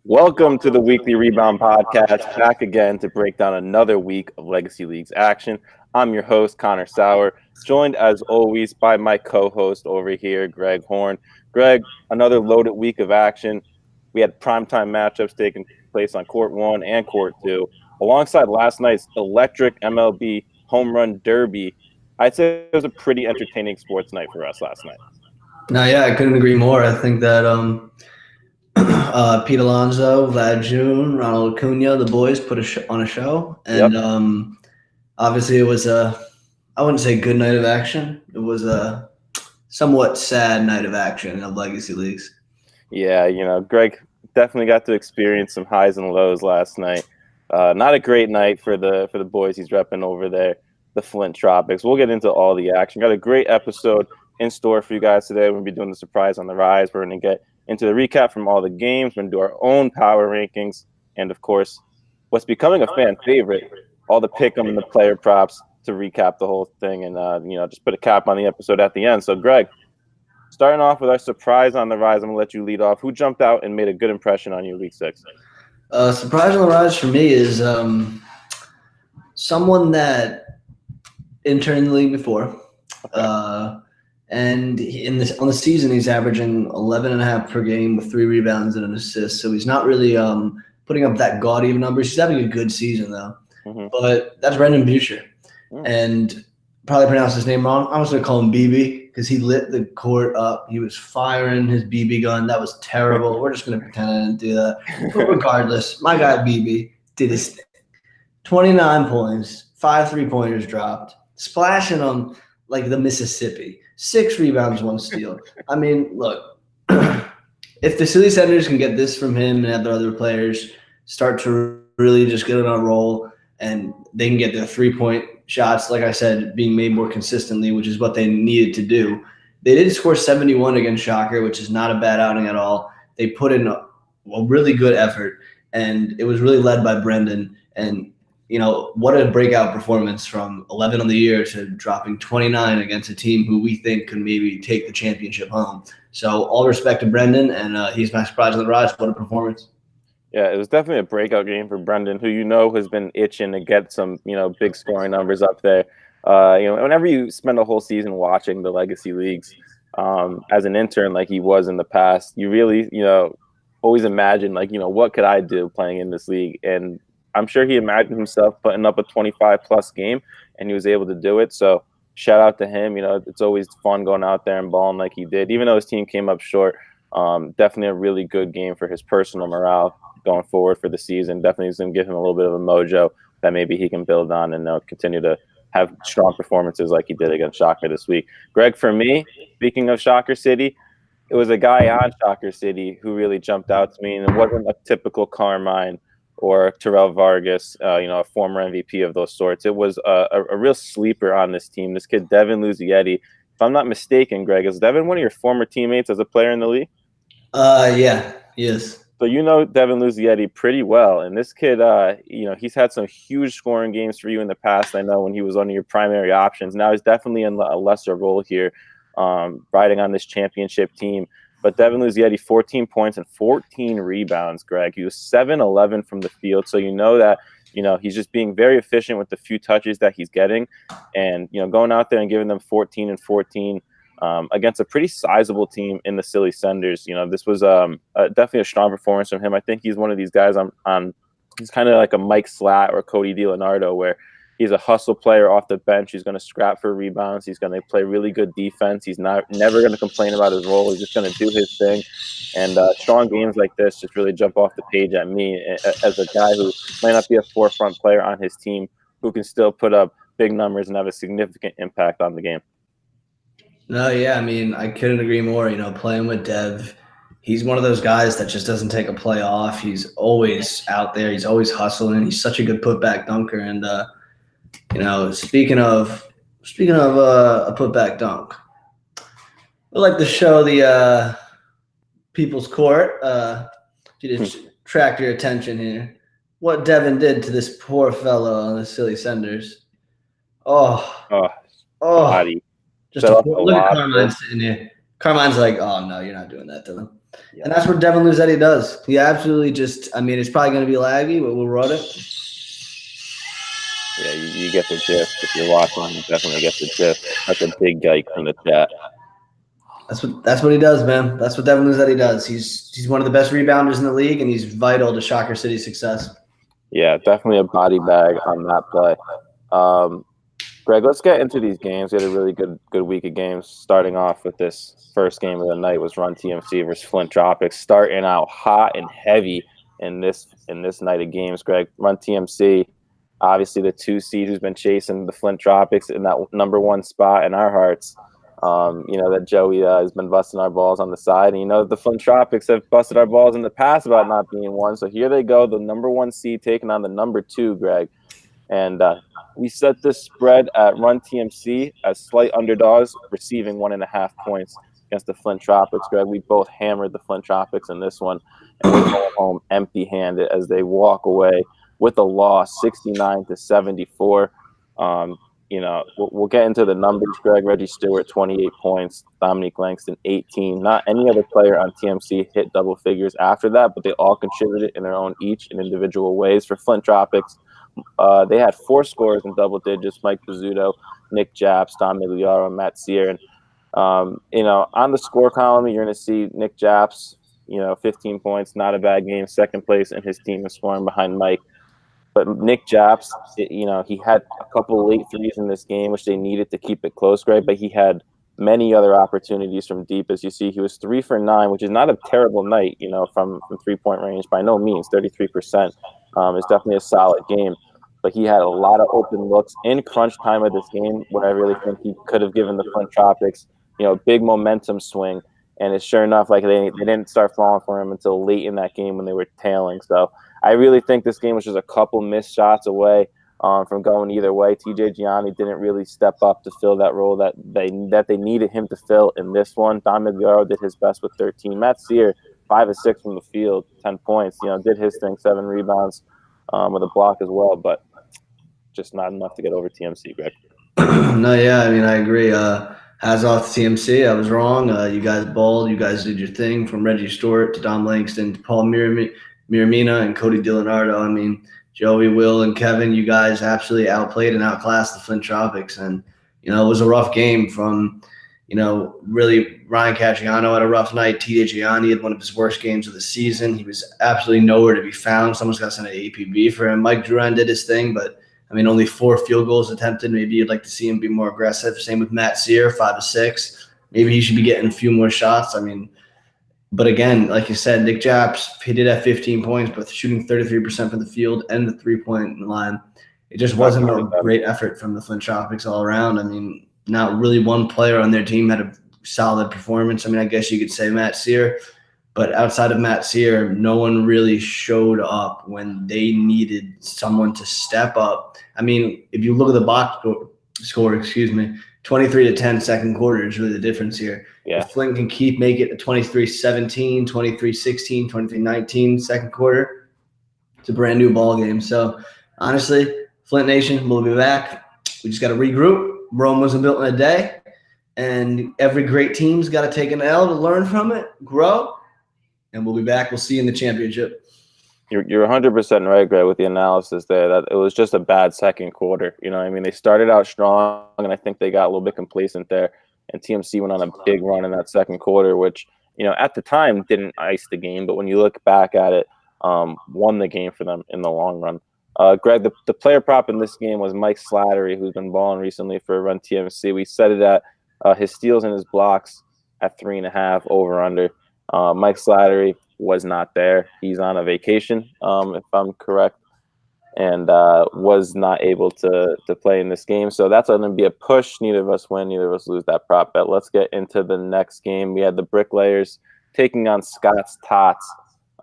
Welcome to the Weekly Rebound podcast, back again to break down another week of Legacy Leagues action. I'm your host, Connor Sauer, joined as always by my co-host over here, Greg Horn. Greg, another loaded week of action. We had primetime matchups taking place on Court 1 and Court 2, alongside last night's electric MLB home run derby. I'd say it was a pretty entertaining sports night for us last night. No, yeah, I couldn't agree more. I think that Pete Alonso, Vlad June, Ronald Acuna, the boys put on a show, and obviously it was I wouldn't say good night of action. It was a somewhat sad night of action of Legacy Leagues. Yeah, Greg definitely got to experience some highs and lows last night. Not a great night for the boys he's repping over there, the Flint Tropics. We'll get into all the action. Got a great episode in store for you guys today. We're going to be doing the surprise on the rise. We're going to get into the recap from all the games. We're going to do our own power rankings. And, of course, what's becoming a fan favorite, all the pick'em and the player props to recap the whole thing and, just put a cap on the episode at the end. So, Greg, starting off with our surprise on the rise, I'm going to let you lead off. Who jumped out and made a good impression on you week 6? Surprise on the rise for me is someone that interned in the league before. Okay. And on the season, he's averaging 11.5 per game with 3 rebounds and an assist. So he's not really putting up that gaudy of numbers. He's having a good season, though. Mm-hmm. But that's Brendan Buescher. Mm. And probably pronounced his name wrong. I'm just going to call him BB because he lit the court up. He was firing his BB gun. That was terrible. We're just going to pretend I didn't do that. But regardless, my guy BB did his thing. 29 points, 5 3-pointers dropped, splashing them like the Mississippi. 6 rebounds, 1 steal. I mean, look, if the Silly Senators can get this from him and have the other players start to really just get on a roll and they can get their 3-point shots, like I said, being made more consistently, which is what they needed to do. They did score 71 against Shocker, which is not a bad outing at all. They put in a really good effort, and it was really led by Brendan. And what a breakout performance from 11 on the year to dropping 29 against a team who we think could maybe take the championship home. So all respect to Brendan, and he's my surprise on the rise. What a performance. Yeah, it was definitely a breakout game for Brendan, who has been itching to get some, big scoring numbers up there. Whenever you spend a whole season watching the Legacy Leagues as an intern like he was in the past, you really, always imagine, what could I do playing in this league? And I'm sure he imagined himself putting up a 25-plus game, and he was able to do it. So shout out to him. It's always fun going out there and balling like he did. Even though his team came up short, definitely a really good game for his personal morale going forward for the season. Definitely is going to give him a little bit of a mojo that maybe he can build on and continue to have strong performances like he did against Shocker this week. Greg, for me, speaking of Shocker City, it was a guy on Shocker City who really jumped out to me, and it wasn't a typical Carmine or Terrell Vargas, a former MVP of those sorts. It was a real sleeper on this team. This kid, Devin Luzietti. If I'm not mistaken, Greg, is Devin one of your former teammates as a player in the league? Yeah, he is. So Devin Luzietti pretty well. And this kid, he's had some huge scoring games for you in the past. I know when he was one of your primary options. Now he's definitely in a lesser role here, riding on this championship team. But Devin Luzietti, 14 points and 14 rebounds, Greg. He was 7-11 from the field. So that, he's just being very efficient with the few touches that he's getting. And, going out there and giving them 14 and 14 against a pretty sizable team in the Silly Senders. This was definitely a strong performance from him. I think he's one of these guys he's kind of like a Mike Slatt or Cody DiLeonardo, where he's a hustle player off the bench. He's going to scrap for rebounds. He's going to play really good defense. He's never going to complain about his role. He's just going to do his thing. And strong games like this just really jump off the page at me as a guy who might not be a forefront player on his team, who can still put up big numbers and have a significant impact on the game. No, yeah, I mean, I couldn't agree more. Playing with Dev, he's one of those guys that just doesn't take a play off. He's always out there. He's always hustling. He's such a good putback dunker. And speaking of a putback dunk, I'd like to show the People's Court to attract your attention here. What Devin did to this poor fellow on the Silly Senders. Body. Just look at Carmine sitting here. Carmine's like, oh, no, you're not doing that to them. And that's what Devin Luzetti does. He absolutely just, I mean, it's probably going to be laggy, but we'll run it. Yeah, you get the gist. If you're watching, you definitely get the gist. That's a big yike from the chat. That's what he does, man. That's what Devin Luzetti does. He's one of the best rebounders in the league, and he's vital to Shocker City's success. Yeah, definitely a body bag on that play. Greg, let's get into these games. We had a really good week of games. Starting off with this first game of the night was Run TMC versus Flint Tropics. Starting out hot and heavy in this night of games, Greg. Run TMC, obviously the 2 seed who's been chasing the Flint Tropics in that number 1 spot in our hearts. That Joey has been busting our balls on the side. And the Flint Tropics have busted our balls in the past about not being 1. So here they go, the number 1 seed taking on the number 2, Greg. And we set this spread at Run TMC as slight underdogs, receiving 1.5 points against the Flint Tropics. Greg, we both hammered the Flint Tropics in this one, and we're going home empty-handed as they walk away with a loss, 69-74. We'll get into the numbers, Greg. Reggie Stewart, 28 points. Dominique Langston, 18. Not any other player on TMC hit double figures after that, but they all contributed in their own each in individual ways. For Flint Tropics, they had 4 scorers in double digits: Mike Pizzuto, Nick Japs, Don Migliaro, and Matt Sear. And, on the score column, you're going to see Nick Japs, 15 points, not a bad game, second place, and his team is scoring behind Mike. But Nick Japs, he had a couple late threes in this game, which they needed to keep it close, Greg, but he had many other opportunities from deep. As you see, he was 3 for 9, which is not a terrible night, from 3-point range. By no means, 33% is definitely a solid game. But he had a lot of open looks in crunch time of this game where I really think he could have given the Flint Tropics, big momentum swing. And it's sure enough, like they didn't start falling for him until late in that game when they were tailing. So I really think this game was just a couple missed shots away from going either way. TJ Gianni didn't really step up to fill that role that they needed him to fill in this one. Don Migliaro did his best with 13. Matt Sear, 5 of 6 from the field, 10 points. Did his thing, 7 rebounds with a block as well, but just not enough to get over TMC, Greg. No, yeah, I mean, I agree. Hats off to TMC. I was wrong. You guys balled. You guys did your thing, from Reggie Stewart to Dom Langston to Paul Miramina and Cody DiLeonardo. I mean, Joey, Will, and Kevin, you guys absolutely outplayed and outclassed the Flint Tropics. And, it was a rough game from, really Ryan Caggiano had a rough night. TJ Gianni had one of his worst games of the season. He was absolutely nowhere to be found. Someone's got to send an APB for him. Mike Duran did his thing, but I mean, only 4 field goals attempted. Maybe you'd like to see him be more aggressive. Same with Matt Sear, 5 of 6. Maybe he should be getting a few more shots. I mean, but again, like you said, Nick Japs, he did have 15 points, but shooting 33% from the field and the 3-point line. It just wasn't a great effort from the Flint Tropics all around. I mean, not really one player on their team had a solid performance. I mean, I guess you could say Matt Sear. But outside of Matt Sear, no one really showed up when they needed someone to step up. I mean, if you look at the box score, 23-10 second quarter is really the difference here. Yeah. If Flint can make it a 23-17, 23-16, 23-19 second quarter, it's a brand new ball game. So honestly, Flint Nation, we'll be back. We just got to regroup. Rome wasn't built in a day, and every great team's got to take an L to learn from it, grow. And we'll be back. We'll see you in the championship. You're 100% right, Greg, with the analysis there. That it was just a bad second quarter. They started out strong, and I think they got a little bit complacent there. And TMC went on a big run in that second quarter, which, at the time didn't ice the game. But when you look back at it, won the game for them in the long run. Greg, the player prop in this game was Mike Slattery, who's been balling recently for Run TMC. We set it at his steals and his blocks at 3.5 over under. Mike Slattery was not there. He's on a vacation, if I'm correct, and was not able to play in this game. So that's going to be a push. Neither of us win. Neither of us lose that prop bet. Let's get into the next game. We had the Bricklayers taking on Scott's Tots.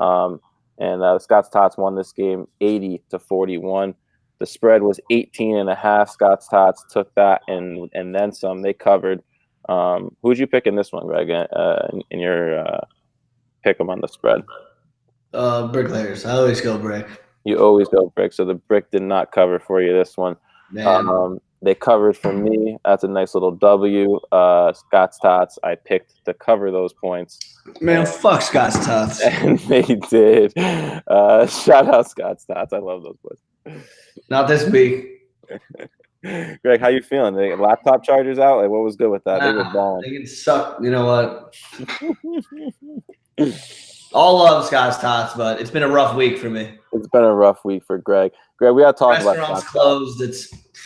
And Scott's Tots won this game 80-41. The spread was 18.5. Scott's Tots took that and then some. They covered. Who'd you pick in this one, Greg? In your pick them on the spread? Bricklayers. I always go brick. You always go brick. So the brick did not cover for you this one. They covered for me. That's a nice little W. Scott's Tots, I picked to cover those points. Man, fuck Scott's Tots. And they did. Shout out Scott's Tots. I love those boys. Not this week. Greg, how you feeling? The laptop chargers out? Like, what was good with that? They were balling. They can suck. You know what? All love Scott's Tots, but it's been a rough week for me. It's been a rough week for Greg. Greg, we got to talk about restaurants closed.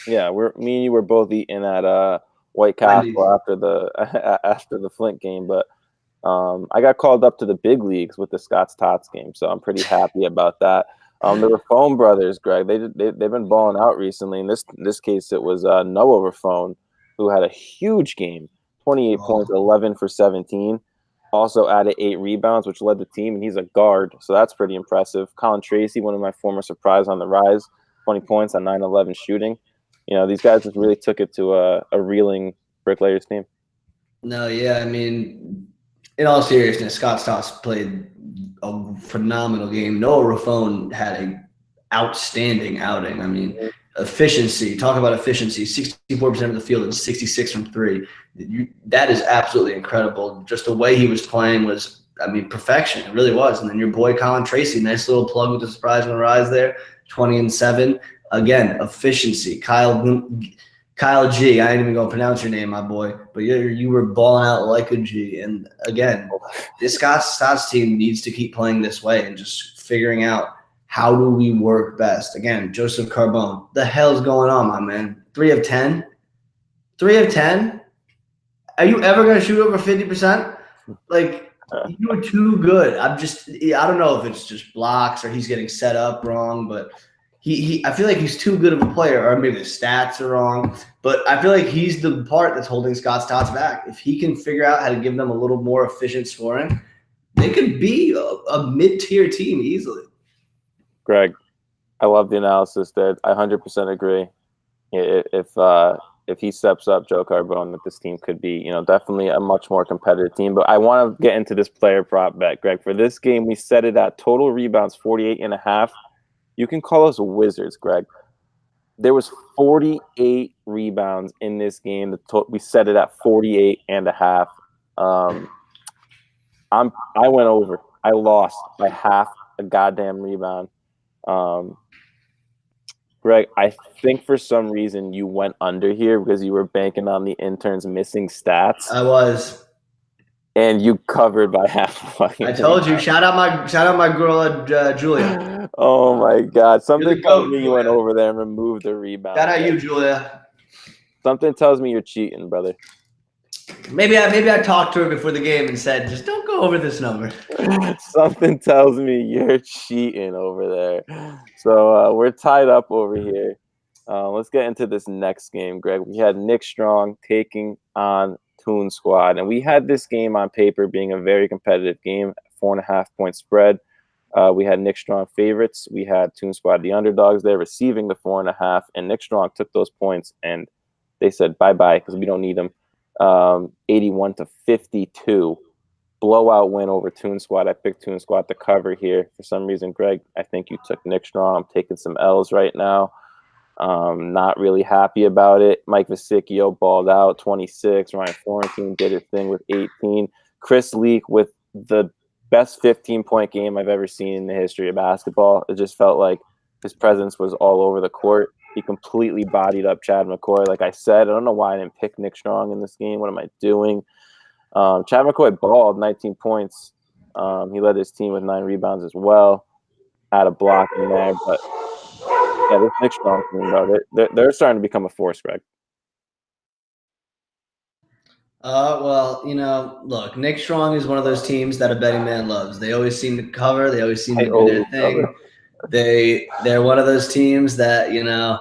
Me and you were both eating at White Castle after the Flint game, but I got called up to the big leagues with the Scott's Tots game, so I'm pretty happy about that. The Raffone brothers, Greg, they've been balling out recently. In this case, it was Noah Raffone, who had a huge game, 28 points, 11 for 17. Also added 8 rebounds, which led the team, and he's a guard, so that's pretty impressive. Colin Tracy, one of my former surprise on the rise, 20 points on 9-11 shooting. You know, these guys just really took it to a reeling Bricklayers team. No, yeah, I mean, in all seriousness, Scott Stoss played a phenomenal game. Noah Raffone had an outstanding outing. I mean, efficiency. Talk about efficiency. 64% of the field and 66 from 3. That is absolutely incredible. Just the way he was playing was, I mean, perfection. It really was. And then your boy Colin Tracy, nice little plug with the surprise on the rise there, 20 and 7. Again, efficiency. Kyle G. I ain't even gonna pronounce your name, my boy, but you were balling out like a G. And again, this Scott's team needs to keep playing this way and just figuring out how do we work best. Again, Joseph Carbone, the hell's going on, my man? 3 of 10. 3 of 10. Are you ever gonna shoot over 50%? Like, you were too good. I don't know if it's just blocks or he's getting set up wrong, but. I feel like he's too good of a player, or maybe the stats are wrong, but I feel like he's the part that's holding Scott's Tots back. If he can figure out how to give them a little more efficient scoring, they could be a mid-tier team easily. Greg, I love the analysis there. I 100% agree. If he steps up, Joe Carbone, that this team could be, you know, definitely a much more competitive team. But I want to get into this player prop bet, Greg. For this game, we set it at total rebounds 48.5. You can call us wizards, Greg. There was 48 rebounds in this game. We set it at 48.5. I went over. I lost by half a goddamn rebound. Greg, I think for some reason you went under here because you were banking on the interns missing stats. I was. And you covered by half. I told you. Shout out my girl Julia. Oh my God! Something tells me you went over there and removed the rebound. Shout out you, Julia. Something tells me you're cheating, brother. Maybe I talked to her before the game and said, just don't go over this number. Something tells me you're cheating over there. So we're tied up over here. Let's get into this next game, Greg. We had Nick Strong taking on Toon Squad, and we had this game on paper being a very competitive game, 4.5-point spread. We had Nick Strong favorites. We had Toon Squad, the underdogs there, receiving the 4.5, and Nick Strong took those points, and they said bye-bye because we don't need them. 81-52. Blowout win over Toon Squad. I picked Toon Squad to cover here. For some reason, Greg, I think you took Nick Strong. I'm taking some L's right now. Not really happy about it. Mike Vesicchio balled out, 26. Ryan Florentine did his thing with 18. Chris Leak with the best 15-point game I've ever seen in the history of basketball. It just felt like his presence was all over the court. He completely bodied up Chad McCoy. Like I said, I don't know why I didn't pick Nick Strong in this game. What am I doing? Chad McCoy balled 19 points. He led his team with 9 rebounds as well. Had a block in there, but yeah, this Nick Strong team, bro, they're starting to become a force, Greg. Well, you know, look, Nick Strong is one of those teams that a betting man loves. They always seem to cover. They always seem to do their thing. They're one of those teams that, you know,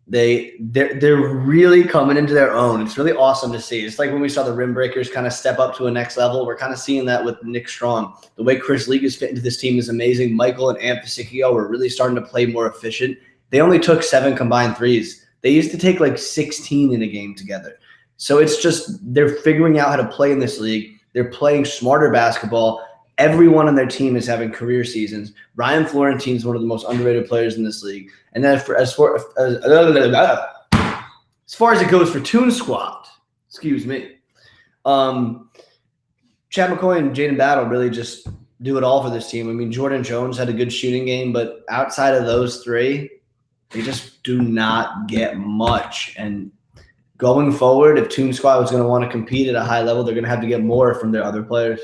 they're really coming into their own. It's really awesome to see. It's like when we saw the rim breakers kind of step up to a next level. We're kind of seeing that with Nick Strong. The way Chris Leak is fit into this team is amazing. Michael and Ant Vesicchio are really starting to play more efficient. They only took 7 combined threes. They used to take like 16 in a game together. So it's just they're figuring out how to play in this league. They're playing smarter basketball. Everyone on their team is having career seasons. Ryan Florentine is one of the most underrated players in this league. And then as far as it goes for Toon Squad, excuse me, Chad McCoy and Jaden Battle really just do it all for this team. I mean, Jordan Jones had a good shooting game, but outside of those three, they just do not get much. And going forward, if Toon Squad was going to want to compete at a high level, they're going to have to get more from their other players.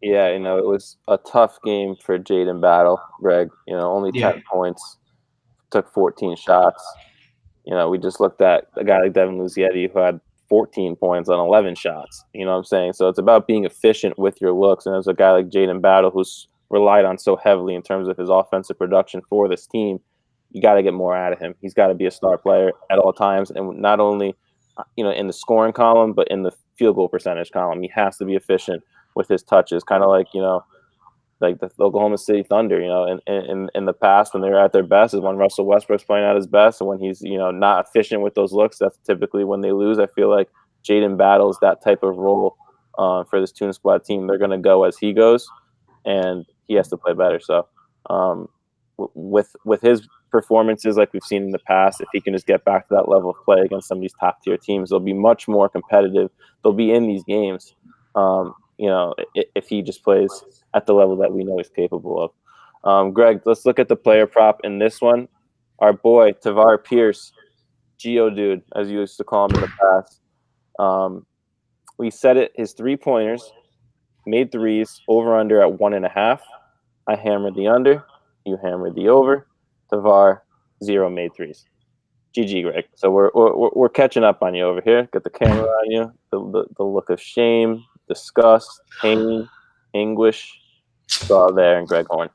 Yeah, it was a tough game for Jaden Battle, Greg. Only 10 points, took 14 shots. We just looked at a guy like Devin Luzietti who had 14 points on 11 shots. You know what I'm saying? So it's about being efficient with your looks. And there's a guy like Jaden Battle who's relied on so heavily in terms of his offensive production for this team. You got to get more out of him. He's got to be a star player at all times, and not only in the scoring column, but in the field goal percentage column. He has to be efficient with his touches, kind of like like the Oklahoma City Thunder. In the past when they were at their best is when Russell Westbrook's playing at his best, and when he's not efficient with those looks, that's typically when they lose. I feel like Jaden battles that type of role for this Toon Squad team. They're going to go as he goes, and he has to play better. So with his performances like we've seen in the past, if he can just get back to that level of play against some of these top tier teams, they'll be much more competitive. They'll be in these games. If he just plays at the level that we know he's capable of. Greg, let's look at the player prop in this one. Our boy, Tavar Pierce, Geo-Dude, as you used to call him in the past. We set it, his three-pointers, made threes, over-under at 1.5. I hammered the under. You hammered the over. Tavar, 0 made threes. GG, Greg. So we're catching up on you over here. Got the camera on you. The look of shame, disgust, pain, anguish. It's all there in Greg Horn.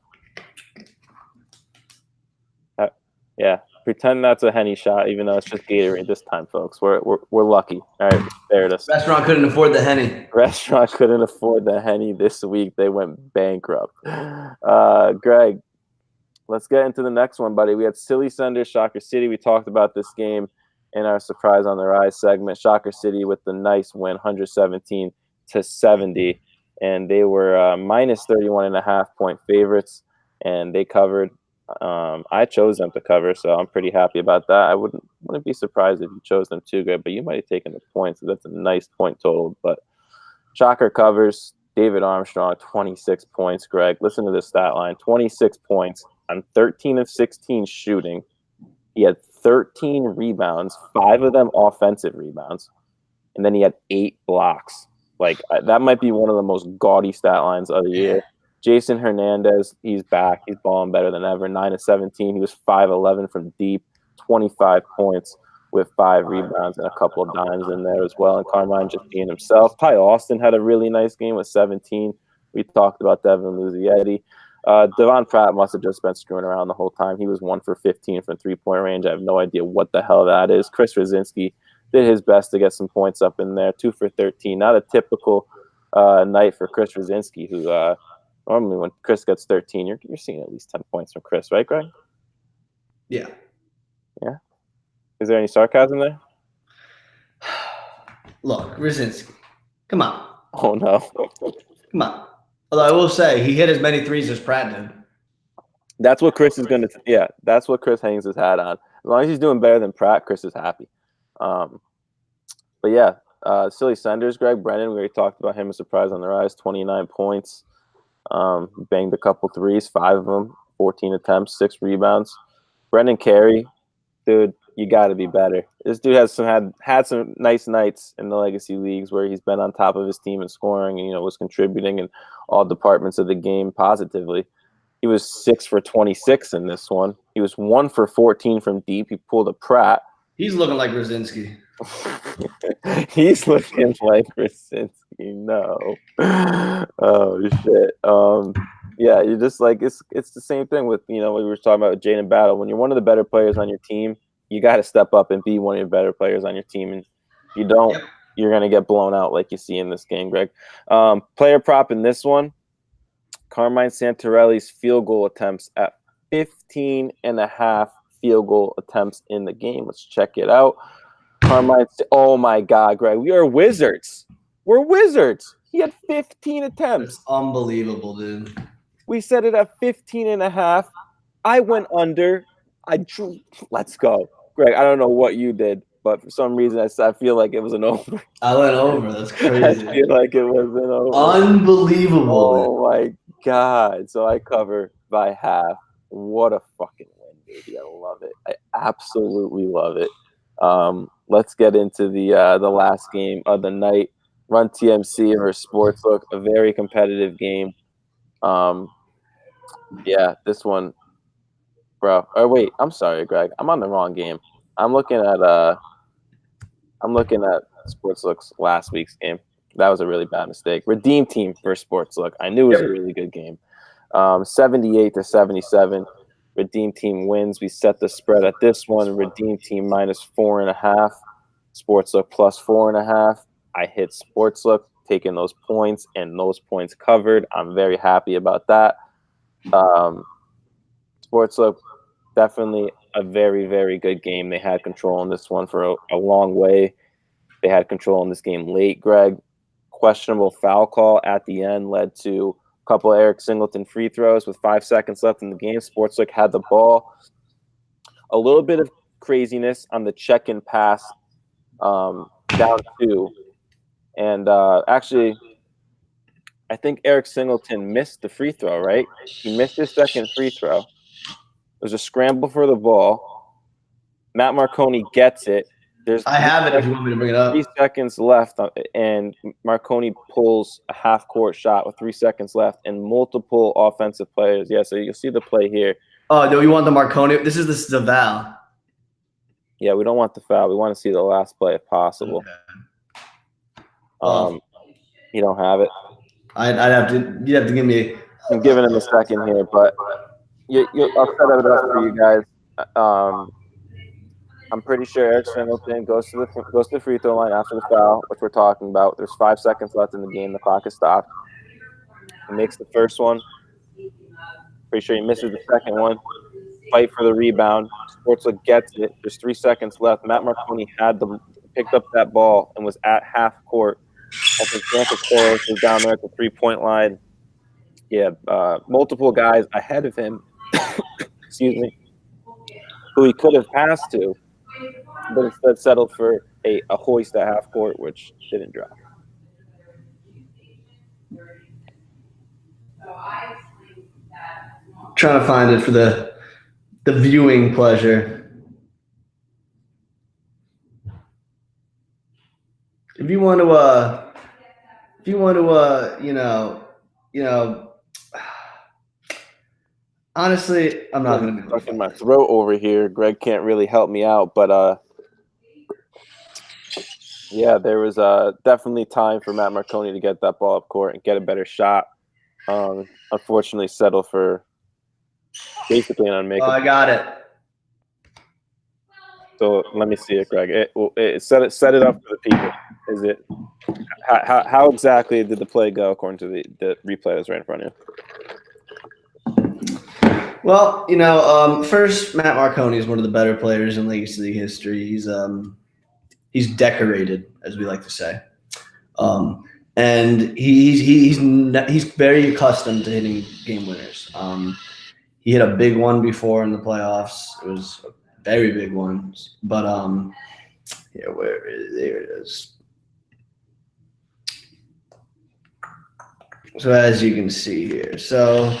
Yeah, pretend that's a Henny shot, even though it's just Gatorade this time, folks. We're lucky. All right, spared us. Restaurant couldn't afford the Henny. Restaurant couldn't afford the Henny this week. They went bankrupt. Greg, let's get into the next one, buddy. We had Silly Sender, Shocker City. We talked about this game in our Surprise on the Rise segment. Shocker City with the nice win, 117-70, and they were minus 31.5 point favorites, and they covered. I chose them to cover, so I'm pretty happy about that. I wouldn't be surprised if you chose them too, Greg, but you might have taken the points. So that's a nice point total. But Shocker covers. David Armstrong, 26 points, Greg. Listen to this stat line. 26 points on 13 of 16 shooting. He had 13 rebounds, 5 of them offensive rebounds, and then he had 8 blocks. Like, that might be one of the most gaudy stat lines of the year. Jason Hernandez, he's back. He's balling better than ever. 9 of 17. He was 5-11 from deep, 25 points with 5 rebounds and a couple of dimes in there as well. And Carmine just being himself. Ty Austin had a really nice game with 17. We talked about Devin Luzietti. Devon Pratt must have just been screwing around the whole time. He was 1 for 15 from three-point range. I have no idea what the hell that is. Chris Rosinski did his best to get some points up in there. 2 for 13. Not a typical night for Chris Rosinski, who normally when Chris gets 13, you're seeing at least 10 points from Chris, right, Greg? Yeah. Yeah? Is there any sarcasm there? Look, Rosinski, come on. Oh, no. Come on. Although I will say, he hit as many threes as Pratt did. That's what Chris is going to – yeah, that's what Chris hangs his hat on. As long as he's doing better than Pratt, Chris is happy. But, yeah, Silly Senders, Greg Brennan, we already talked about him, a surprise on the rise, 29 points. Banged a couple threes, 5 of them, 14 attempts, 6 rebounds. Brendan Carey, dude, you got to be better. This dude has had some nice nights in the legacy leagues where he's been on top of his team in scoring and was contributing in all departments of the game positively. He was 6 for 26 in this one. He was 1 for 14 from deep. He pulled a Pratt. He's looking like Rosinski. He's looking like Rosinski. No. Oh shit. Yeah, you're just like it's the same thing with what we were talking about with Jaden Battle. When you're one of the better players on your team, you got to step up and be one of your better players on your team. And if you don't, you're gonna get blown out like you see in this game, Greg. Player prop in this one, Carmine Santarelli's field goal attempts at 15.5 field goal attempts in the game. Let's check it out. Carmine, oh my God, Greg, we are wizards. We're wizards. He had 15 attempts. That's unbelievable, dude. We set it at 15.5. I went under. Let's go. Greg, I don't know what you did, but for some reason I feel like it was an over. I went over. That's I crazy. feel like it was an over. Unbelievable. Oh my God. So I cover by half. What a fucking win, baby. I love it. I absolutely love it. Let's get into the last game of the night. Run TMC versus Sportsbook, a very competitive game. Yeah, this one, bro. Oh wait, I'm sorry, Greg. I'm on the wrong game. I'm looking at Sportsbook's last week's game. That was a really bad mistake. Redeem Team versus Sportsbook. I knew it was a really good game. 78-77. Redeem Team wins. We set the spread at this one. Redeem Team -4.5. Sportsbook +4.5. I hit Sportsbook, taking those points, and those points covered. I'm very happy about that. Sportsbook, definitely a very, very good game. They had control in this one for a long way. They had control in this game late, Greg. Questionable foul call at the end led to a couple of Eric Singleton free throws with 5 seconds left in the game. Sportsbook had the ball. A little bit of craziness on the check-in pass down 2. And actually, I think Eric Singleton missed the free throw, right? He missed his second free throw. There's a scramble for the ball. Matt Marconi gets it. I have it if you want me to bring it up. 3 seconds left, and Marconi pulls a half-court shot with 3 seconds left, and multiple offensive players. Yeah, so you'll see the play here. Oh, no, you want the Marconi? This is the foul. Yeah, we don't want the foul. We want to see the last play if possible. Okay. You don't have it. You'd have to give me. I'm giving him a second here, but I'll set it up for you guys. I'm pretty sure Eric Singleton goes to the free throw line after the foul, which we're talking about. There's 5 seconds left in the game. The clock is stopped. He makes the first one. Pretty sure he misses the second one. Fight for the rebound. Sportsbook gets it. There's 3 seconds left. Matt Marconi picked up that ball and was at half court. I think Santa Clara was down there at the 3-point line. Yeah, multiple guys ahead of him. Excuse me. Who he could have passed to, but instead settled for a hoist at half court, which didn't drop. Trying to find it for the viewing pleasure. If you want to, honestly, I'm not going to be stuck in my throat over here. Greg can't really help me out, but yeah, there was definitely time for Matt Marconi to get that ball up court and get a better shot. Unfortunately, settle for basically an unmakeable. Oh, I got it. So let me see it, Greg. Set it up for the people. Is it how exactly did the play go according to the replay that's right in front of you? Well, first, Matt Marconi is one of the better players in Legacy League history. He's decorated, as we like to say, and he's very accustomed to hitting game winners. He hit a big one before in the playoffs. It was a very big one, but yeah, there it is. So as you can see here, so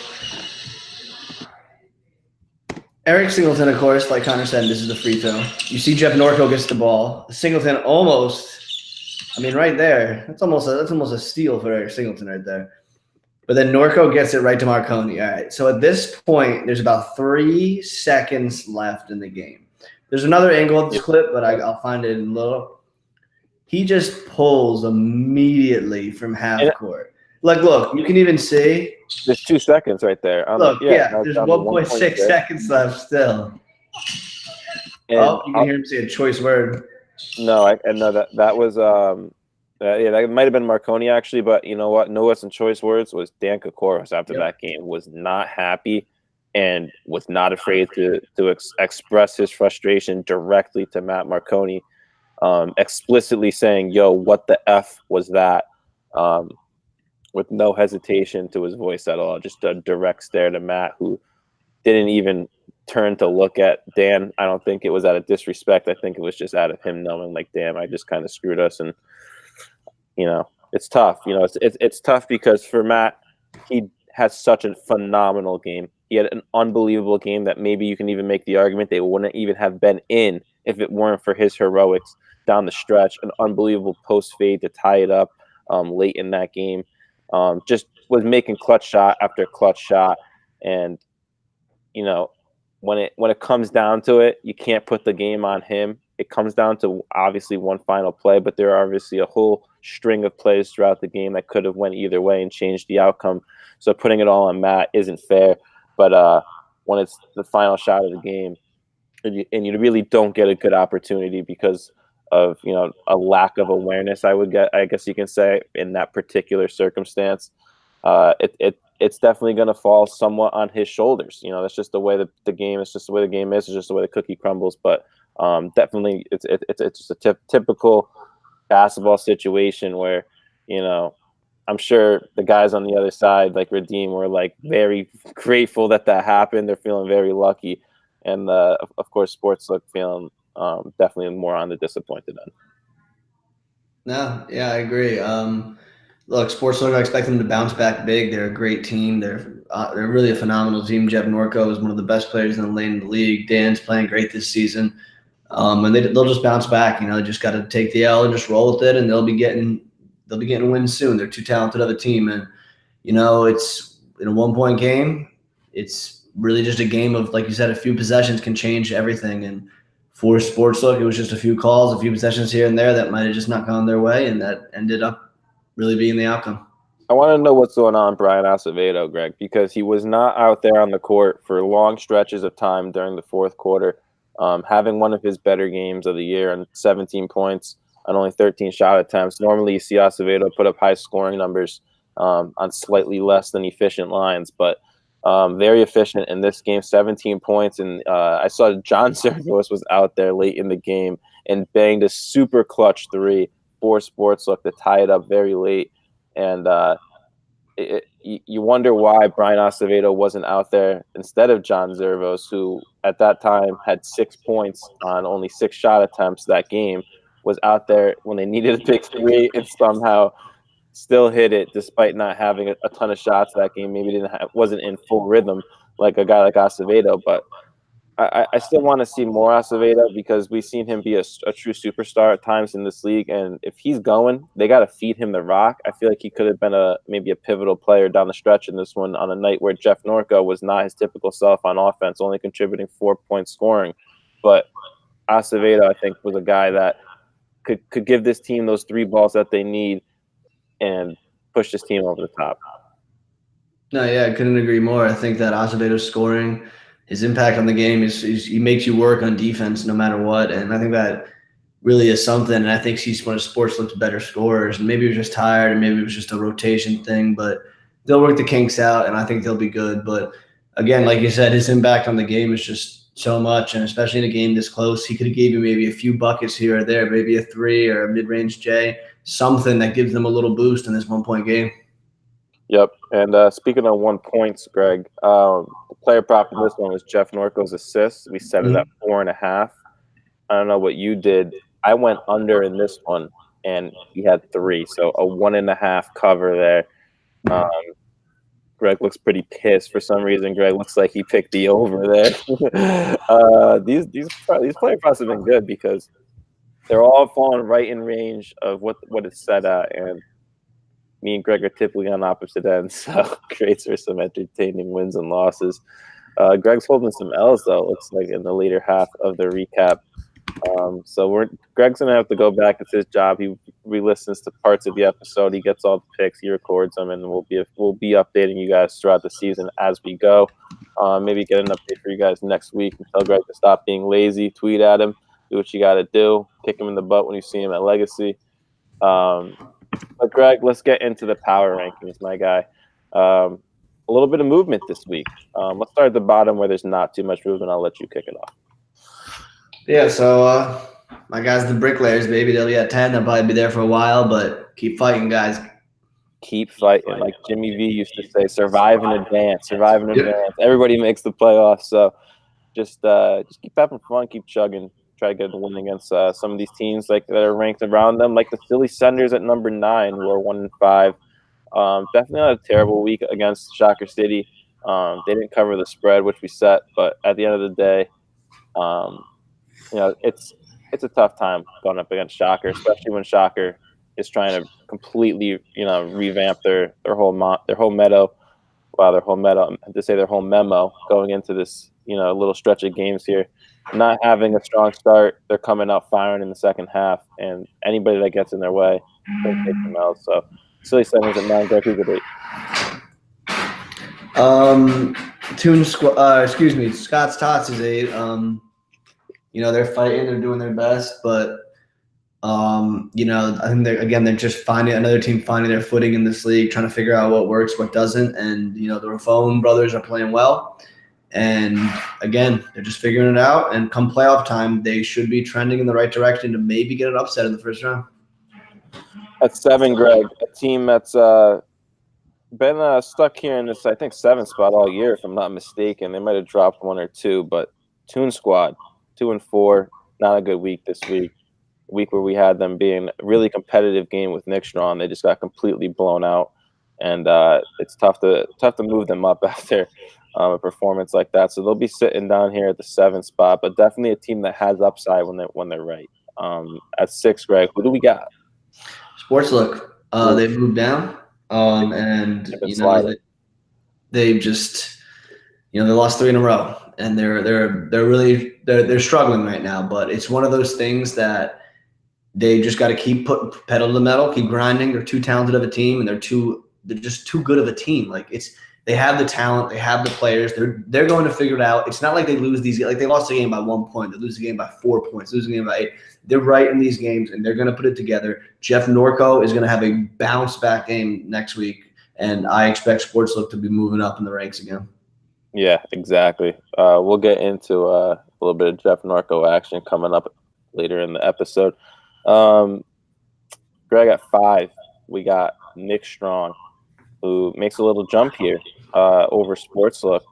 Eric Singleton, of course, like Connor said, this is the free throw. You see Jeff Norco gets the ball. Singleton right there. That's almost a steal for Eric Singleton right there. But then Norco gets it right to Marconi. All right. So at this point, there's about 3 seconds left in the game. There's another angle of this clip, but I'll find it in a little. He just pulls immediately from half court. Like, look, you can even see. There's 2 seconds right there. Look, there's 1.6 seconds left still. And you can hear him say a choice word. No, I know that was that might have been Marconi actually, but you know what? No, what's in choice words was Dan Kokoros after that game was not happy and was not afraid to express his frustration directly to Matt Marconi, explicitly saying, "Yo, what the F was that?" With no hesitation to his voice at all, just a direct stare to Matt, who didn't even turned to look at Dan, I don't think it was out of disrespect. I think it was just out of him knowing, like, damn, I just kind of screwed us. And, it's tough. It's tough because for Matt, he has such a phenomenal game. He had an unbelievable game that maybe you can even make the argument they wouldn't even have been in if it weren't for his heroics down the stretch. An unbelievable post fade to tie it up late in that game. Just was making clutch shot after clutch shot. And, when it comes down to it, you can't put the game on him. It comes down to obviously one final play, but there are obviously a whole string of plays throughout the game that could have went either way and changed the outcome. So putting it all on Matt isn't fair. But when it's the final shot of the game, and you really don't get a good opportunity because of a lack of awareness, I guess you can say, in that particular circumstance, it's definitely going to fall somewhat on his shoulders. That's just the way the game is. Just the way the game is. It's just the way the cookie crumbles. But definitely, it's just a typical basketball situation where I'm sure the guys on the other side, like Redeem, were like very grateful that happened. They're feeling very lucky, and of course, Sportsbook feeling definitely more on the disappointed end. No, yeah, I agree. Look, Sportsbook, I expect them to bounce back big. They're a great team. They're really a phenomenal team. Jeff Norco is one of the best players in the lane in the league. Dan's playing great this season, and they'll just bounce back. They just got to take the L and just roll with it, and they'll be getting wins soon. They're too talented of a team, and it's in a 1-point game. It's really just a game of, like you said, a few possessions can change everything. And for Sportsbook, it was just a few calls, a few possessions here and there that might have just not gone their way, and that ended up really being the outcome. I want to know what's going on Brian Acevedo, Greg, because he was not out there on the court for long stretches of time during the fourth quarter, having one of his better games of the year and 17 points on only 13 shot attempts. Normally you see Acevedo put up high scoring numbers on slightly less than efficient lines, but very efficient in this game, 17 points. And I saw John Sergos was out there late in the game and banged a super clutch three for Sportsbook to tie it up very late. And you wonder why Brian Acevedo wasn't out there instead of John Zervos, who at that time had 6 points on only 6 shot attempts that game, was out there when they needed a big three and somehow still hit it despite not having a ton of shots that game. Maybe wasn't in full rhythm like a guy like Acevedo, but I still want to see more Acevedo because we've seen him be a true superstar at times in this league. And if he's going, they got to feed him the rock. I feel like he could have been maybe a pivotal player down the stretch in this one on a night where Jeff Norco was not his typical self on offense, only contributing 4-point scoring. But Acevedo, I think, was a guy that could give this team those 3 balls that they need and push this team over the top. No, yeah, I couldn't agree more. I think that Acevedo's scoring, his impact on the game is he makes you work on defense no matter what. And I think that really is something. And I think he's one of Sportsbook's better scorers. And maybe he was just tired and maybe it was just a rotation thing, but they'll work the kinks out and I think they'll be good. But again, like you said, his impact on the game is just so much. And especially in a game this close, he could have gave you maybe a few buckets here or there, maybe a 3 or a mid-range J, something that gives them a little boost in this 1-point game. Yep. And speaking of 1 points, Greg, the player prop in this one was Jeff Norco's assists. We set it at 4.5. I don't know what you did. I went under in this one, and he had 3, so a 1.5 cover there. Greg looks pretty pissed for some reason. Greg looks like he picked the over there. These player props have been good because they're all falling right in range of what it's set at, and me and Greg are typically on opposite ends, so it creates for some entertaining wins and losses. Greg's holding some L's, though, it looks like, in the later half of the recap. So Greg's going to have to go back. It's his job. He re-listens to parts of the episode. He gets all the picks. He records them, and we'll be updating you guys throughout the season as we go. Maybe get an update for you guys next week and tell Greg to stop being lazy. Tweet at him. Do what you got to do. Kick him in the butt when you see him at Legacy. But Greg, let's get into the power rankings, my guy. A little bit of movement this week. Let's start at the bottom where there's not too much movement. I'll let you kick it off. Yeah, so my guys, the bricklayers, baby, they'll be at 10. They'll probably be there for a while, but keep fighting, guys. Keep fighting. Like Jimmy V used to say, survive in advance. Survive in advance. Everybody makes the playoffs, so just keep having fun, keep chugging, try to get a win against some of these teams like that are ranked around them, like the Philly Senators at number 9, who are 1-5. Definitely not a terrible week against Shocker City. They didn't cover the spread, which we set, but at the end of the day, it's a tough time going up against Shocker, especially when Shocker is trying to completely revamp their whole meta. Wow, their whole meta, to say their whole memo going into this little stretch of games here. Not having a strong start, they're coming out firing in the second half, and anybody that gets in their way can take them out. So, Silly Senators at 9, Greg, who's at 8? Scott's Tots is 8. They're fighting, they're doing their best, but I think they're just finding another team finding their footing in this league, trying to figure out what works, what doesn't. And the Raffone brothers are playing well, and again, they're just figuring it out. And come playoff time, they should be trending in the right direction to maybe get an upset in the first round. At 7, Greg, a team that's been stuck here in this, I think, 7th spot all year, if I'm not mistaken. They might have dropped 1 or 2, but Toon Squad, 2-4, not a good week this week. A week where we had them being a really competitive game with Nick Strong. They just got completely blown out, and it's tough to move them up after a performance like that. So they'll be sitting down here at the 7th spot, but definitely a team that has upside when they're right. At 6, Greg, who do we got? Sportslook. They moved down, and they've just they lost 3 in a row, and they're struggling right now. But it's one of those things that they just got to keep putting pedal to the metal, keep grinding. They're too talented of a team, and they're just too good of a team. Like they have the talent, they have the players. They're going to figure it out. It's not like they lose these. Like they lost a game by 1 point, they lose a game by 4 points, lose a game by 8. They're right in these games, and they're going to put it together. Jeff Norco is going to have a bounce back game next week, and I expect Sportslook to be moving up in the ranks again. Yeah, exactly. We'll get into a little bit of Jeff Norco action coming up later in the episode. Greg, at 5, we got Nick Strong, who makes a little jump here over Sportslook.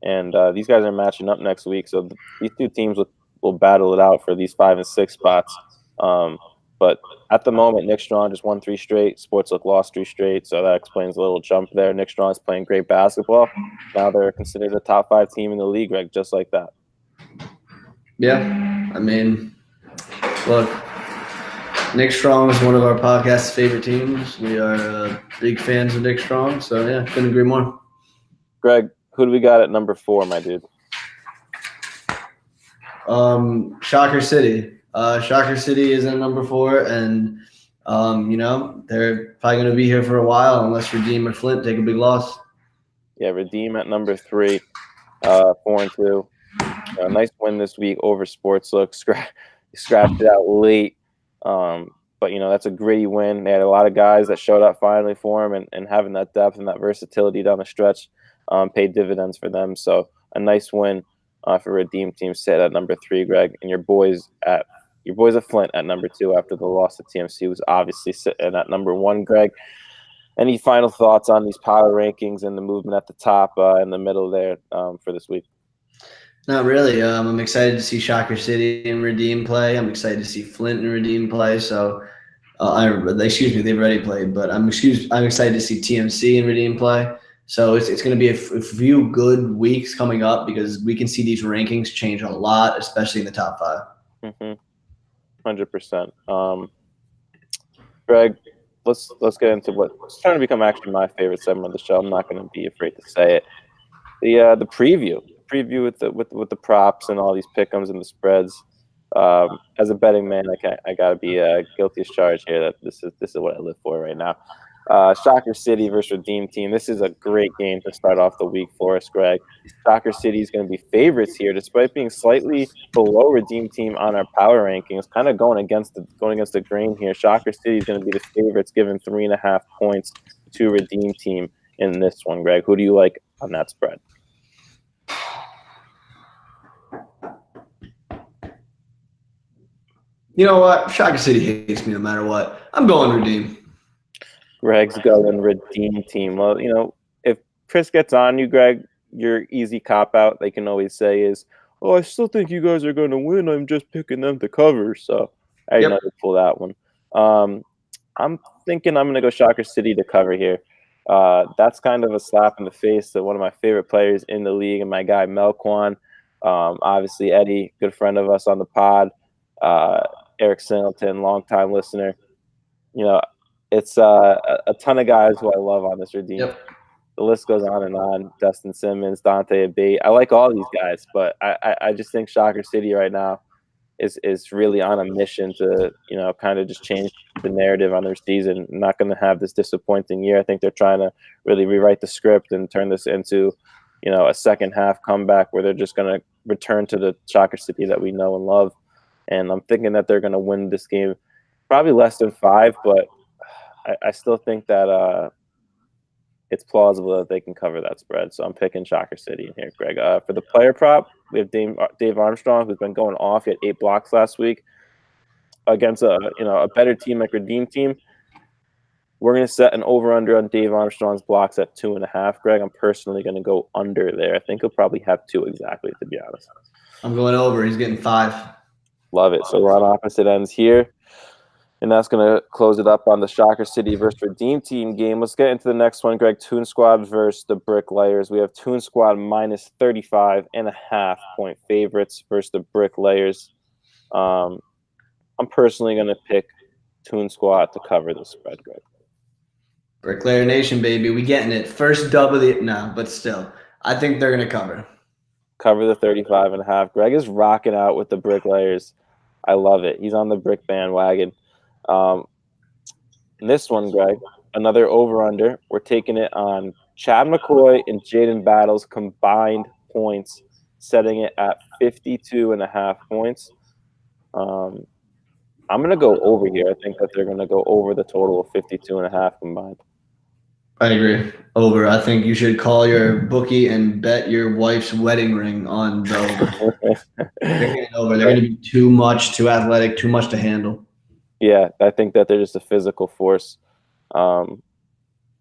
And these guys are matching up next week, so these two teams will battle it out for these 5 and 6 spots. But at the moment, Nick Strong just won 3 straight. Sportslook lost 3 straight, so that explains a little jump there. Nick Strong is playing great basketball. Now they're considered a top 5 team in the league, Greg, just like that. Yeah, I mean, look, Nick Strong is one of our podcast's favorite teams. We are big fans of Nick Strong, so yeah, couldn't agree more. Greg, who do we got at number 4, my dude? Shocker City. Shocker City is at number 4, and they're probably going to be here for a while unless Redeem or Flint take a big loss. Yeah, Redeem at number 3, 4-2. Nice win this week over Sportslook. Scrapped it out late, but that's a gritty win. They had a lot of guys that showed up finally for them, and having that depth and that versatility down the stretch paid dividends for them. So a nice win for Redeem team set at number 3, Greg, and your boys at Flint at number 2 after the loss to TMC was obviously sitting at number 1. Greg, any final thoughts on these power rankings and the movement at the top and the middle there for this week? Not really. I'm excited to see Shocker City and Redeem play. I'm excited to see Flint and Redeem play. So, they've already played, but I'm excited to see TMC and Redeem play. So it's going to be a few good weeks coming up because we can see these rankings change a lot, especially in the top 5. 100%. Greg, let's get into what's trying to become actually my favorite segment of the show. I'm not going to be afraid to say it. The preview with the props and all these pick'ems and the spreads. As a betting man, I gotta be guilty as charged here. That this is what I live for right now. Shocker City versus Redeem team. This is a great game to start off the week for us, Greg. Shocker City is going to be favorites here, despite being slightly below Redeem team on our power rankings. Kind of going against the grain here. Shocker City is going to be the favorites, given 3.5 points to Redeem team in this one. Greg, who do you like on that spread? You know what? Shocker City hates me no matter what. I'm going Redeem. Greg's going Redeem team. Well, if Chris gets on you, Greg, your easy cop-out, they can always say, is, "Oh, I still think you guys are gonna win. I'm just picking them to cover." So I didn't know Yep. to pull that one. Um, I'm thinking I'm gonna go Shocker City to cover here. That's kind of a slap in the face to one of my favorite players in the league and my guy Melquan. Obviously Eddie, good friend of us on the pod. Uh, Eric Singleton, longtime listener. You know, it's a ton of guys who I love on this redeem. Yep. The list goes on and on. Dustin Simmons, Dante Abate. I like all these guys, but I just think Shocker City right now is really on a mission to kind of just change the narrative on their season. Not going to have this disappointing year. I think they're trying to really rewrite the script and turn this into a second half comeback where they're just going to return to the Shocker City that we know and love. And I'm thinking that they're going to win this game, probably less than 5, but I still think that it's plausible that they can cover that spread. So I'm picking Shocker City in here, Greg. For the player prop, we have Dave Armstrong, who's been going off. He had 8 blocks last week against a better team like Redeem Team. We're going to set an over-under on Dave Armstrong's blocks at 2.5, Greg. I'm personally going to go under there. I think he'll probably have 2 exactly, to be honest. I'm going over. He's getting 5. Love it. So we're on opposite ends here. And that's going to close it up on the Shocker City versus Redeem Team game. Let's get into the next one, Greg. Toon Squad versus the Bricklayers. We have Toon Squad minus 35.5 point favorites versus the Bricklayers. I'm personally going to pick Toon Squad to cover the spread, Greg. Bricklayer Nation, baby. We getting it. First dub of the – no, but still. I think they're going to cover. Cover the 35.5. Greg is rocking out with the Bricklayers. I love it. He's on the brick bandwagon. This one, Greg, another over-under. We're taking it on Chad McCoy and Jaden Battles combined points, setting it at 52.5 points. I'm going to go over here. I think that they're going to go over the total of 52.5 combined. I agree. Over. I think you should call your bookie and bet your wife's wedding ring on the over. They're getting over. They're going to be too much, too athletic, too much to handle. Yeah, I think that they're just a physical force. Chad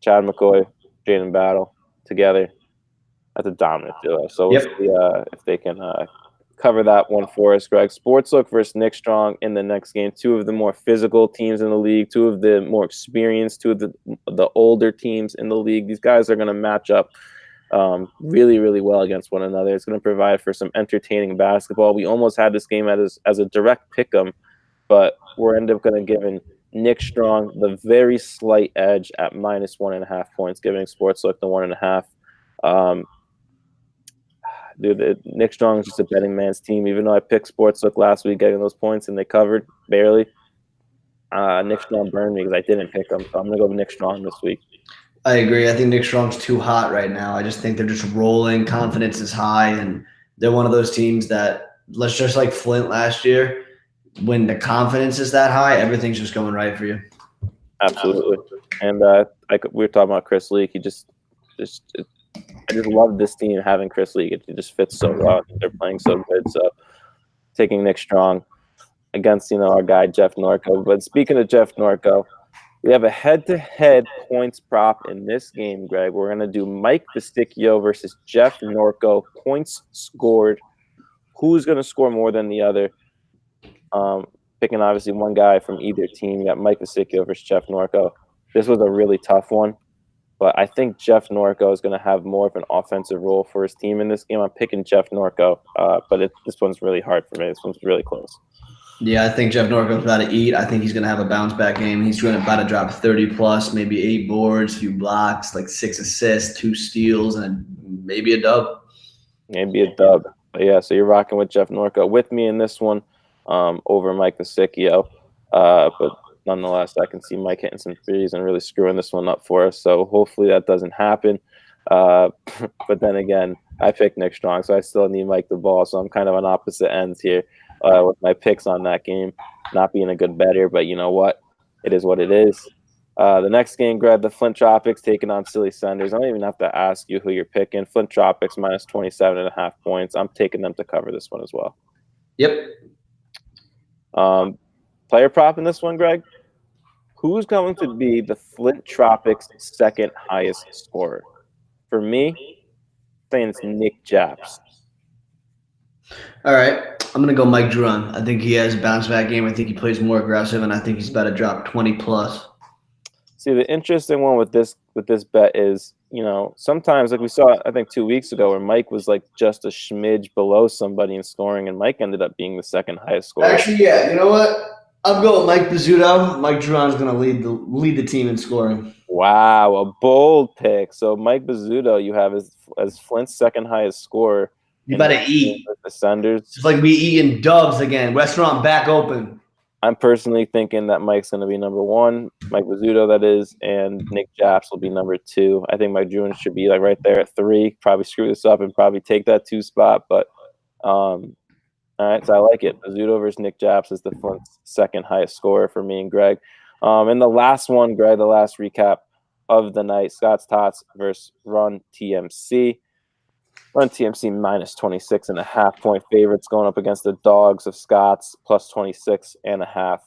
McCoy, Jaden Battle together. That's a dominant duo. So we'll see if they can cover that one for us, Greg. Sportslook versus Nick Strong in the next game. 2 of the more physical teams in the league, 2 of the more experienced, 2 of the older teams in the league. These guys are going to match up really, really well against one another. It's going to provide for some entertaining basketball. We almost had this game as a direct pick 'em, but we're end up going to give Nick Strong the very slight edge at minus 1.5 points, giving Sportslook the 1.5. Dude, Nick Strong is just a betting man's team. Even though I picked Sportsbook last week getting those points and they covered barely, Nick Strong burned me because I didn't pick them. So I'm going to go with Nick Strong this week. I agree. I think Nick Strong's too hot right now. I just think they're just rolling. Confidence is high, and they're one of those teams that, let's just like Flint last year, when the confidence is that high, everything's just going right for you. Absolutely. And we were talking about Chris Leak. I just love this team having Chris Leak. It just fits so well. They're playing so good. So taking Nick Strong against our guy Jeff Norco. But speaking of Jeff Norco, we have a head-to-head points prop in this game, Greg. We're going to do Mike Vesticchio versus Jeff Norco. Points scored. Who's going to score more than the other? Picking obviously one guy from either team. You got Mike Vesticchio versus Jeff Norco. This was a really tough one, but I think Jeff Norco is going to have more of an offensive role for his team in this game. I'm picking Jeff Norco, but this one's really hard for me. This one's really close. Yeah, I think Jeff Norco's about to eat. I think he's going to have a bounce-back game. He's going to about to drop 30-plus, maybe 8 boards, few blocks, like 6 assists, 2 steals, and maybe a dub. Maybe a dub. But yeah, so you're rocking with Jeff Norco with me in this one over Mike Vesticchio. But nonetheless, I can see Mike hitting some threes and really screwing this one up for us. So hopefully that doesn't happen. But then again, I picked Nick Strong, so I still need Mike the ball. So I'm kind of on opposite ends here with my picks on that game. Not being a good bettor, but you know what? It is what it is. The next game, Greg, the Flint Tropics taking on Silly Senders. I don't even have to ask you who you're picking. Flint Tropics minus 27.5 points. I'm taking them to cover this one as well. Yep. Player prop in this one, Greg? Who's going to be the Flint Tropics' second highest scorer? For me, saying it's Nick Japs. All right. I'm going to go Mike Druron. I think he has a bounce back game. I think he plays more aggressive, and I think he's about to drop 20 plus. See, the interesting one with this bet is, sometimes like we saw, I think 2 weeks ago, where Mike was like just a smidge below somebody in scoring, and Mike ended up being the second highest scorer. Actually, yeah. You know what? I'm going Mike Bizzuto. Mike Druron's going to lead the team in scoring. Wow, a bold pick. So Mike Bizzuto, you have as Flint's second highest scorer. You better eat. The Senders. It's like we eating Dubs again. Restaurant back open. I'm personally thinking that Mike's going to be number one, Mike Bizzuto, that is, and Nick Japs will be number two. I think Mike June should be like right there at three. Probably screw this up and probably take that two spot. But all right, so I like it. Bizzuto versus Nick Japs is the Flint's second highest scorer for me and Greg. And the last one, Greg, the last recap of the night: Scott's Tots versus Run TMC. Run TMC minus 26.5 point favorites going up against the Dogs of Scott's plus 26.5.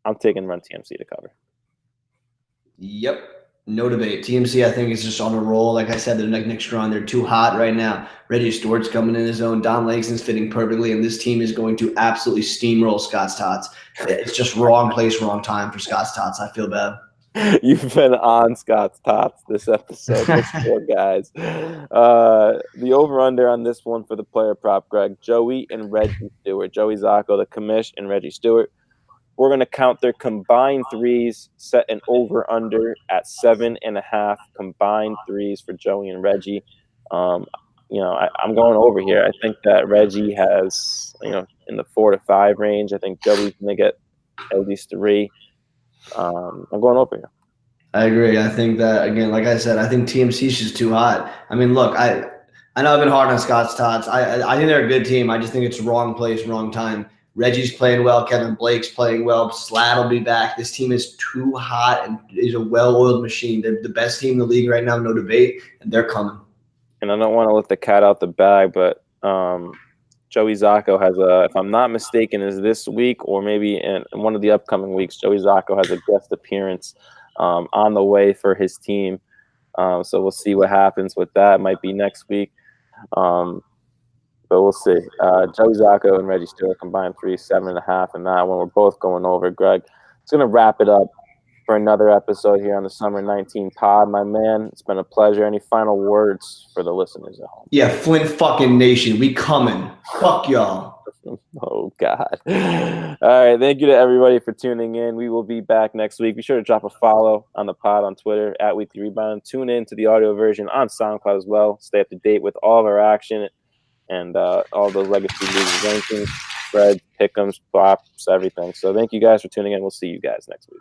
I'm taking Run TMC to cover. Yep. No debate. TMC, I think, is just on a roll. Like I said, they're Nick Strawn. They're too hot right now. Reggie Stewart's coming in his own. Don Langston's fitting perfectly, and this team is going to absolutely steamroll Scott's Tots. It's just wrong place, wrong time for Scott's Tots. I feel bad. You've been on Scott's Tots this episode. Those poor guys. The over-under on this one for the player prop, Greg, Joey and Reggie Stewart. Joey Zacco, the commish, and Reggie Stewart. We're going to count their combined threes, set an over-under at 7.5 combined threes for Joey and Reggie. I'm going over here. I think that Reggie has, in the 4 to 5 range. I think Joey's going to get at least 3. I'm going over here. I agree. I think that, again, like I said, I think TMC is just too hot. I mean, look, I know I've been hard on Scott's Tots. I think they're a good team. I just think it's wrong place, wrong time. Reggie's playing well. Kevin Blake's playing well. Slad will be back. This team is too hot and is a well-oiled machine. They're the best team in the league right now, no debate, and they're coming. And I don't want to let the cat out the bag, but Joey Zacco has if I'm not mistaken, is this week or maybe in one of the upcoming weeks, Joey Zacco has a guest appearance on the way for his team. So we'll see what happens with that. It might be next week. But we'll see. Joey Zacco and Reggie Stewart combined 3, 7.5, and that one we're both going over. Greg, it's going to wrap it up for another episode here on the Summer 19 pod, my man. It's been a pleasure. Any final words for the listeners at home? Yeah, Flint fucking Nation. We coming. Fuck y'all. Oh, God. All right. Thank you to everybody for tuning in. We will be back next week. Be sure to drop a follow on the pod on Twitter at Weekly Rebound. Tune in to the audio version on SoundCloud as well. Stay up to date with all of our action and all the legacy league rankings, spreads, pick'ems, props, everything. So thank you guys for tuning in. We'll see you guys next week.